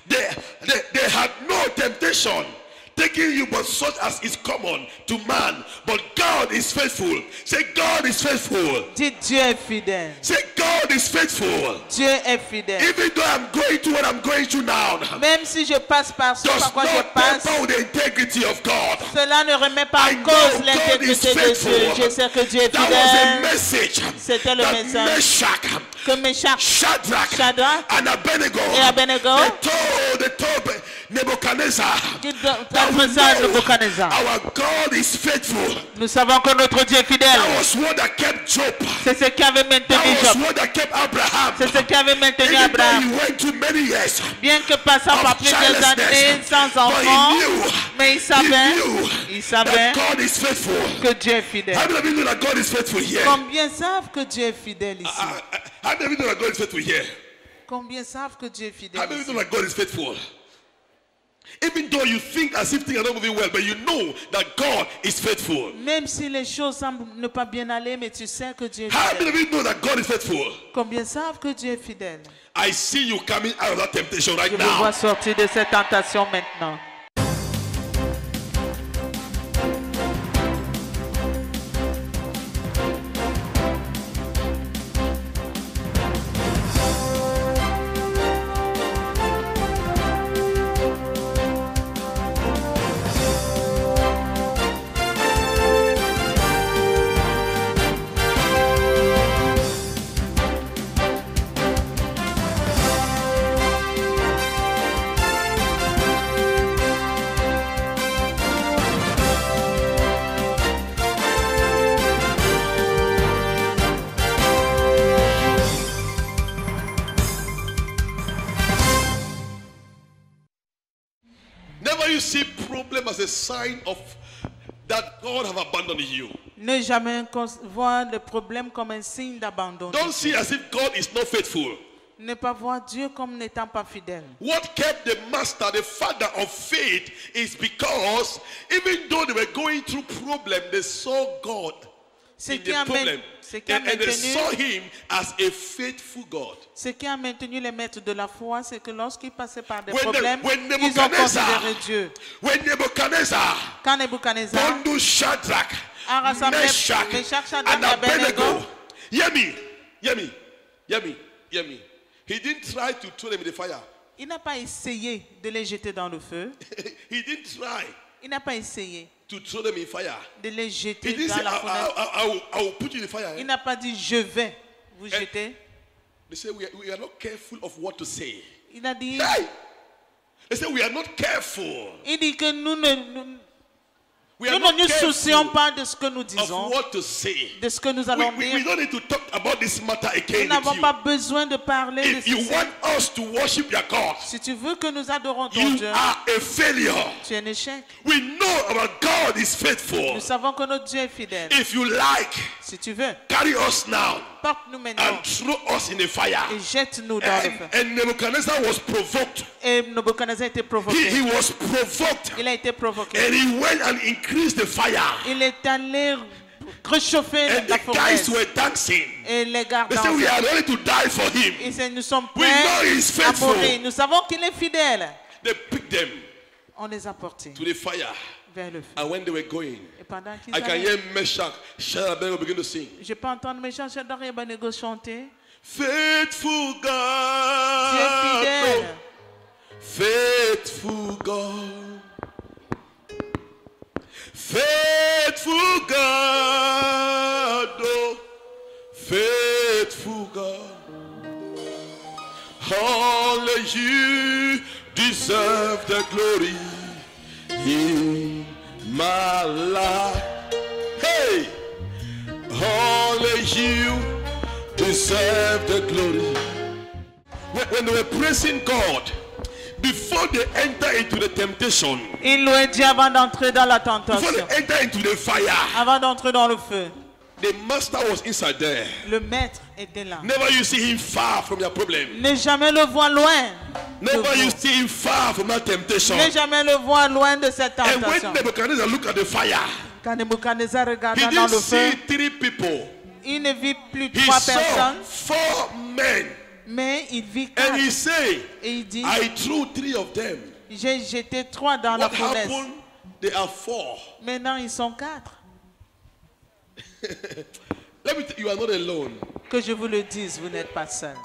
They had no temptation taking you, but such as is common to man. But God is faithful. Say, God is faithful. Dis Dieu est fidèle. Say, God is faithful. Dieu est fidèle. Even though I'm going through what I'm going through now, Même si je passe par ce does par quoi je not passe, temper the integrity of God. cela ne remet pas I en know cause God l'intégrité is de Dieu. faithful. Je sais que Dieu est That was a fidèle. message C'était le that message Meshach, que Meshach Shadrach, and Abednego, et Abednego they told Nebuchadnezzar qui that we adressaient à know Nebuchadnezzar. our God is faithful. Nous savons que notre Dieu est fidèle. That was what that kept Job. C'est ce qui avait maintenu That was Job. what that kept Abraham. C'est ce qui avait maintenu Even though Abraham. he went through many years Bien que passant par of plusieurs années childlessness, sans but enfant, he knew, mais il savait that God is faithful. que Dieu est fidèle. How many of you know that God is faithful here? Combien savent que Dieu est fidèle ici? How many of you know that God is faithful here? Combien savent que Dieu est How fidèle many of you ici? know that God is faithful? Even though you think as if things are not moving well, but you know that God is faithful. Même si les choses semblent ne pas bien aller, mais tu sais que Dieu est How many fidèle. of you know that God is faithful? Combien savent que Dieu est fidèle? I see you coming out of that temptation right Je vous vois now. sortir de cette tentation maintenant. Never you see problem as a sign of that God have abandoned you. Ne jamais voir le problème comme un signe d'abandon. Don't see as if God is not faithful. Ne pas voir Dieu comme n'étant pas fidèle. What kept the master, the father of faith, is because even though they were going through problem, they saw God in the problem. And they saw him as a faithful God. Ce qui a maintenu les maîtres de la foi, c'est que lorsqu'ils passaient par des When problèmes, ils ont Nebuchadnezzar, considéré Dieu. when Nebuchadnezzar, Quand Nebuchadnezzar Bondu Shadrach, a rassemblé Meshach, Meshach, Shadrach and et Abednego, Abednego, hear me, hear me, hear me, hear me. He didn't try to throw them in the fire. il n'a pas essayé de les jeter dans le feu. He didn't try Il n'a pas essayé to throw them in fire. de les He jeter didn't dans say, la fenêtre. I will put you in the fire. Il n'a pas dit je vais vous jeter. They say we are not careful of what to say. Il a dit, Hey! They say we are not careful. il dit que nous ne We are nous not ne nous soucions careful pas de ce que nous of disons, what to say. de ce que nous allons We dire. don't need to talk about this matter Nous again with n'avons you. pas besoin de parler de If you ceci. want us to worship your God, Si tu veux que nous adorons ton you Dieu, are a failure. tu es un échec. We know our God is faithful. Nous savons que notre Dieu est fidèle. If you like, Si tu veux, carry us now porte-nous maintenant and throw us in the fire. et jette-nous dans le feu. And Nebuchadnezzar was provoked. Et Nebuchadnezzar a été He provoqué. was provoked. Il a été provoqué. And he went and increased the fire. Il est allé réchauffer And la the guys fournaise. were dancing. Et les gardes They said, we are dansaient. ready to die for him. Ils disaient, nous sommes We know prêts he's à faithful. mourir. Nous savons qu'il est fidèle. They picked them On les a portés to the fire. vers le feu. And when they were going, Et pendant qu'ils I can allaient, hear Meshach, Shadrach, and Abednego begin to sing. je peux entendre mes chants Shadrach et Abednego chanter. Faithful Dieu est God. fidèle. Faithful God. Faithful God. Oh, faithful God. Only you deserve the glory in my life. Hey! Only you deserve the glory. When they were praising God, before they enter into the temptation, Il louait Dieu avant d'entrer dans la before tentation, they enter into the fire, avant d'entrer dans le feu. the master was inside there. Le maître était là. Never you see him far from your problem. Ne jamais le voir loin. de Never you vous. see him far from that temptation. Ne jamais le voir loin de cette And when tentation. Nebuchadnezzar looked at the fire, Quand Nebuchadnezzar he regarda dans didn't le feu, see 3 people. il ne vit plus He 3 saw personnes, 4 men. mais il vit And 4. he said, Et il dit, I threw 3 of them. j'ai jeté 3 dans la What fournaise. happened? They are 4. Maintenant, ils sont 4. Let me tell you, you are not alone. Que je vous le dise, vous n'êtes pas seul.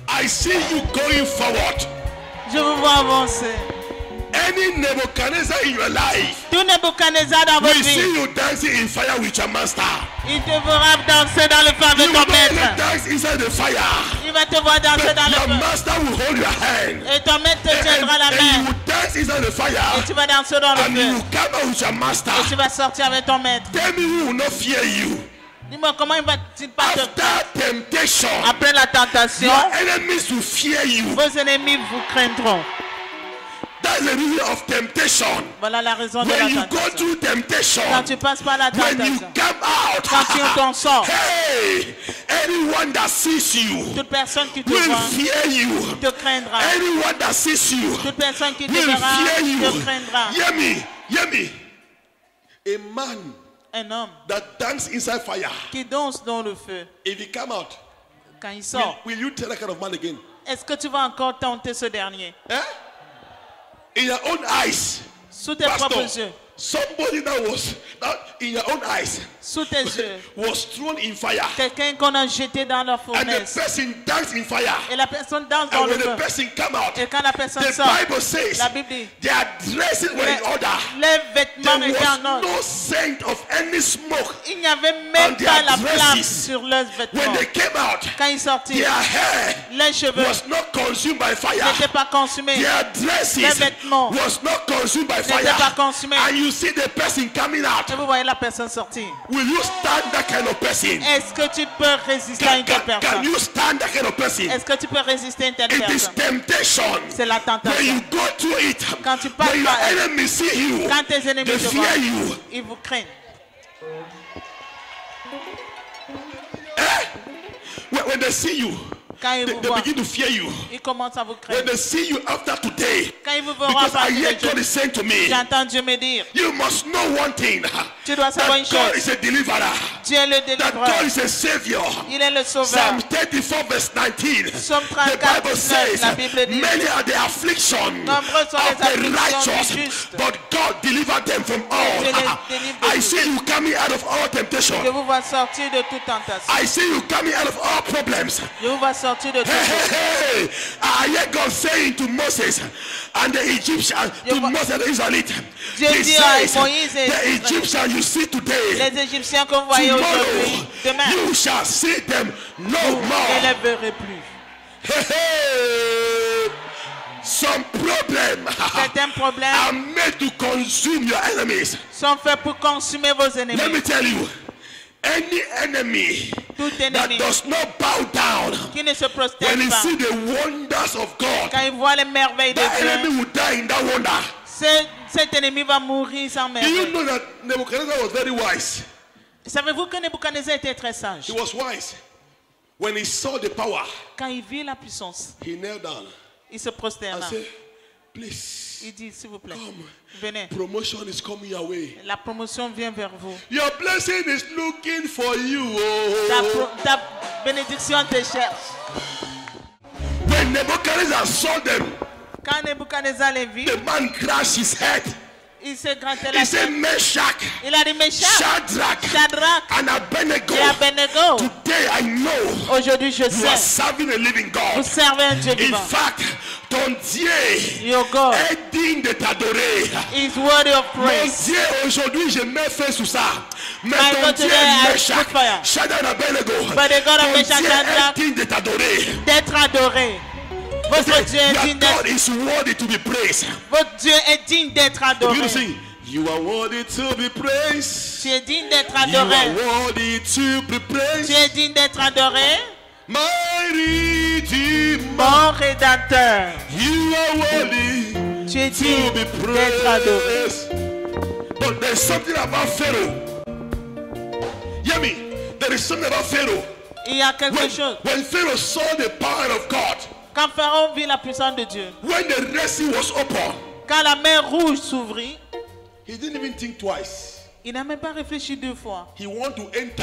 I see you going forward. Je vous vois avancer. Any Nebuchadnezzar in your life, Tout Nebuchadnezzar dans we votre see vie, you dancing in fire with your master. il te verra danser dans le feu You avec will ton not only maître. dance inside the fire, Il va te voir danser but dans le your feu. master will hold your hand. Et ton maître te tiendra la And you main. will dance inside the Et fire, tu vas danser dans le and you feu. will come out with your master. Et tu vas sortir avec ton maître. Tell me who will not fear you. Dis-moi, comment il va-t-il pas te... After temptation, Après la tentation, your enemies will fear you. vos ennemis vous craindront. That That's the reason of temptation. Voilà la raison de la When you go tentation. through temptation, Quand tu passes par la when you tentation, come out, quand tu t'en sors, hey, anyone that sees you toute personne qui te will voit fear you. te craindra. Anyone that sees you Toute personne qui te will verra fear you. te craindra. Hear me, hear me. A man Un homme that dances inside fire, qui danse dans le feu, if he come out, quand il sort, will you tell that kind of man again? est-ce que tu vas encore tenter ce dernier? Eh? In your own eyes, Sous tes propres yeux, somebody that in your own eyes sous tes yeux, was thrown in fire, quelqu'un qu'on a jeté dans la and the fournaise person danced in fire, et la personne danse dans and le when the feu. person come out, Et quand la personne the sort, Bible says la Bible dit, their dresses were in order. les vêtements There étaient en was ordre. no scent of any smoke. Il n'y avait même on pas their la flamme dresses. sur leurs When vêtements. they came out, Quand ils sortirent, their hair les cheveux was not consumed by fire. n'étaient pas consumés. Their dresses Les vêtements was not consumed by n'étaient fire. pas consumés. And you see the person coming out. Et vous voyez la personne sortir. Will you stand that kind of person? Est-ce que tu peux résister à une telle Can personne? you stand that kind of person? Est-ce que tu peux résister à une telle It is personne? temptation. C'est la When tentation. you go through it, Quand tu passes when your par elle, enemies see you, quand tes ennemis they te fear voient, you. ils vous craignent. When they see you, Quand ils vous they voient, begin to fear you. ils commencent à vous When craindre. they see you after today, Quand ils vous verront à because I partir hear de God is Dieu, saying to me, j'entends Dieu me dire, you must know one thing, tu dois savoir une that God chose, is a deliverer, Dieu est le that God délivreur, is a savior. il est le sauveur. Psalm 34 verse 19, Psaume the 34, Bible 19, says, la Bible dit, many are the afflictions nombreux sont of les the afflictions righteous, du juste, but God delivered them from all. Dieu les délivre de I tout. see you coming out of all temptation. Je vous vois sortir de toute tentation. I see you coming out of all problems. Je vous vois sortir de toute Hey, chose. hey, hey. I hear God saying to Moses and the Egyptian, to Moses and the Israelites, Dieu He dit à says, Moïse et the Egyptian you see today, les Égyptiens que vous voyez aujourd'hui, tomorrow demain, you shall see them no vous ne more. les verrez plus. Hey, hey. Some problem Certains problèmes are made to consume your enemies. sont faits pour consumer vos Let me ennemis. tell you, any enemy Tout that ennemi does not bow down qui ne se when prosterne he pas, see the wonders of God, quand il voit les merveilles de that enemy Dieu, will die in that wonder. cet ennemi va mourir sans Do you merveille. know that Nebuchadnezzar was very wise? Savez-vous que Nebuchadnezzar était très sage? He was wise. When he saw the power, Quand il vit la puissance, he knelt down il se and prosterna. said, please, Il dit, s'il vous plaît, come. venez. Promotion is coming your way. La promotion vient vers vous. Your blessing is looking for you. Ta, Oh. ta bénédiction te cherche. When Nebuchadnezzar saw them, Quand Nebuchadnezzar les vit, the man crashed his head. il se grattait la He said, tête. Meshach, Il a dit, Meshach, Shadrach, Shadrach and Abednego, et Abednego, today I know aujourd'hui je you are sais, serving a living vous God. servez un Dieu In vivant. fact, ton Dieu Your God est digne de t'adorer. is worthy of Mon praise. Dieu, aujourd'hui, je mets fin sur ça. Mais My ton God, Dieu today I est Meshach, put fire. Shadrach et Abednego. But the God of Ton Meshach, Dieu Shadrach, est digne de t'adorer. D'être adoré. Votre Dieu est Your digne God d'être, is worthy to be praised. votre Dieu est digne d'être adoré. You sing, you are worthy to be praised. Tu es digne d'être You are adoré. worthy to be praised. Tu es digne d'être adoré. My Redeemer. Mon Rédempteur. You are worthy Tu es to digne be d'être adoré. praised. But there's something about Pharaoh. Hear me. There is something about Pharaoh. Il y a quelque chose. When Pharaoh saw the power of God, Quand Pharaon vit la puissance de Dieu, when the Red Sea was open, quand la mer rouge s'ouvrit, he didn't even think twice. il n'a même pas réfléchi deux fois. He wanted to enter.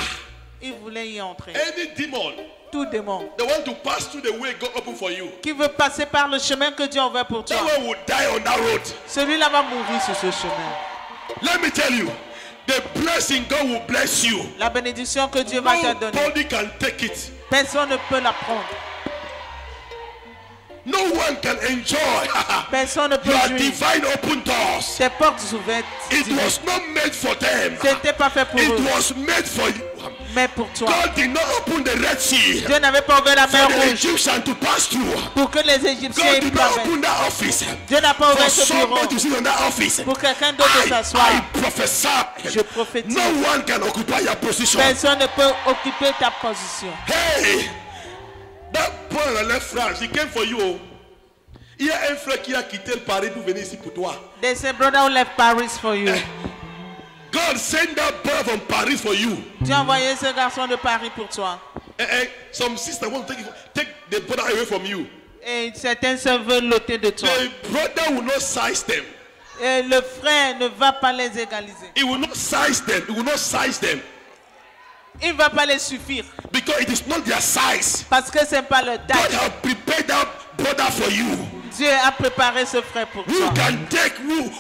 Il voulait y entrer. Any demon Tout démon that want to pass through the way God opened for you, qui veut passer par le chemin que Dieu a ouvert pour toi, that one will die on that road. celui-là va mourir sur ce chemin. Let me tell you, the blessing God will bless you. La bénédiction que Dieu va te donner, Nobody can take it. personne ne peut la prendre. No one can enjoy Personne ne peut your jouir. divine open doors. Ces portes ouvertes, It was not made for them. ce n'était pas fait pour It eux, was made for you. mais pour toi. God did not open the Red Sea Dieu n'avait pas ouvert la mer for the rouge Egyptians to pass through. pour que les Égyptiens God y did not traversent. open that office Dieu n'a pas for ouvert ce bureau someone to sit on that office. pour quelqu'un d'autre de s'asseoir. I prophesy. Je prophétise. No one can occupy your position. Personne ne peut occuper ta position. Hey, that boy on the left France, he came for you. Il y a un frère qui a quitté le Paris pour venir ici pour toi. There's a brother who left Paris for you. God send that brother from Paris for you. Dieu a envoyé ce garçon de Paris pour toi. Some sister want to take the brother away from you. Et certains se veulent l'ôter de toi. The brother will not size them. Et le frère ne va pas les égaliser. He will not size them. He will not size them. Il ne va pas les suffire. Because it is not their size. Parce que ce n'est pas leur God taille. has prepared that brother for you. Dieu a préparé ce frère pour You toi. can take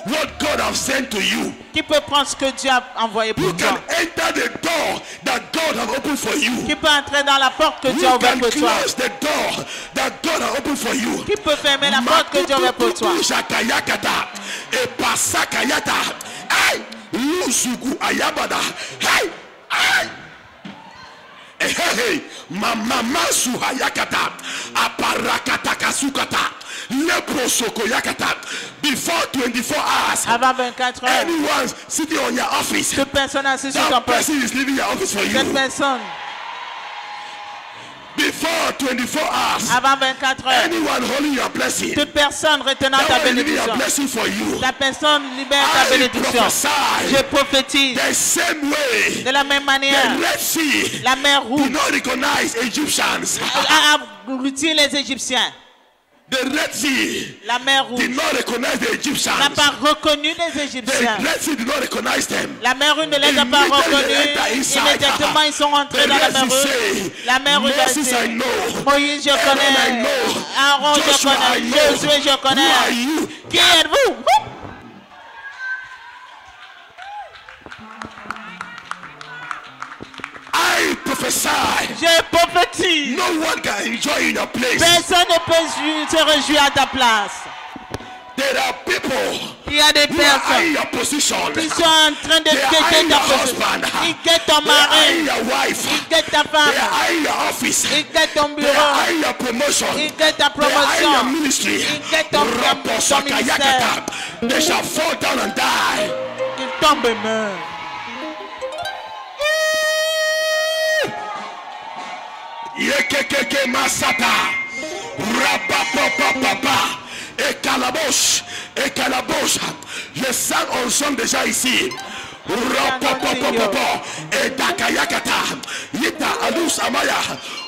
what God has sent to you. Qui peut prendre ce que Dieu a envoyé You pour toi. can enter the door that God has opened for you. Qui peut entrer dans la porte que Dieu a You ouverte can pour toi. close the door that God has opened for you. Qui peut fermer la porte que Dieu a ouverte pour toi. Shakayakata, Epasakayata, hey, Lusuku Ayabada, hey, hey. Hey, mama suhayakata, aparakata kasukata, leprosoko yakata. Before 24 hours, Avant 24 heures, anyone sitting on your office, toute personne assise sur ton that poste, person is leaving your office for cette you. personne, Before 24 hours, avant 24 heures, anyone holding your blessing, toute personne retenant ta that one is leaving your bénédiction, blessing for you. la personne libère ta I bénédiction. prophesy Je prophétise the same way. de la même manière. The Red Sea La mer do rouge not recognize Egyptians. a abruti les Égyptiens. The Red Sea La mer did rouge not recognize the Egyptians. n'a pas reconnu les The Égyptiens. Red Sea did not recognize them. La mer rouge ne les a pas reconnus. Immédiatement, ils sont rentrés dans la mer rouge. La mer rouge a Moses, I dit, know. Moïse, je Aaron, I connais. know. Aaron, je Joshua, I connais. know. Josué, je Who are connais. you? Qui êtes-vous? I prophesy. Je prophétise. No one can enjoy in your place. Personne ne peut se réjouir à ta place. There are people Il y a des who are personnes in your position. qui sont en train de They are guetter eyeing ta your position. husband. Ils guettent ton They are mari. eyeing your wife. Ils guettent ta They femme. are eyeing your office. Ils guettent ton They are bureau. eyeing your promotion. Ils guettent ta They are eyeing your promotion. ministry. Ils guettent ton ministère. They shall fall down and die. Qu'ils tombent et meurent. Yekekeke masata. Rapapapapapa. Et calaboche. Et calaboche. Je sens on sonne déjà ici. Rapapapapapa. Et dakayakata. Yita alus amaya.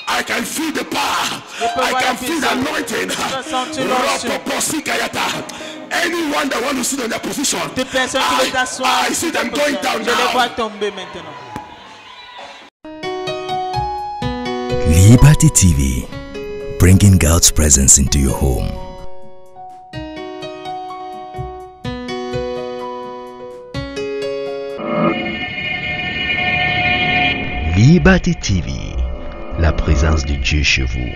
I can feel the power. I can feel the anointing. Rapaposikayata. Anyone that want to sit on their position, Toute personne qui veut t'asseoir, I see them going down je les vois now. tomber maintenant. Liberty TV, bringing God's presence into your home. Liberty TV, la présence de Dieu chez vous.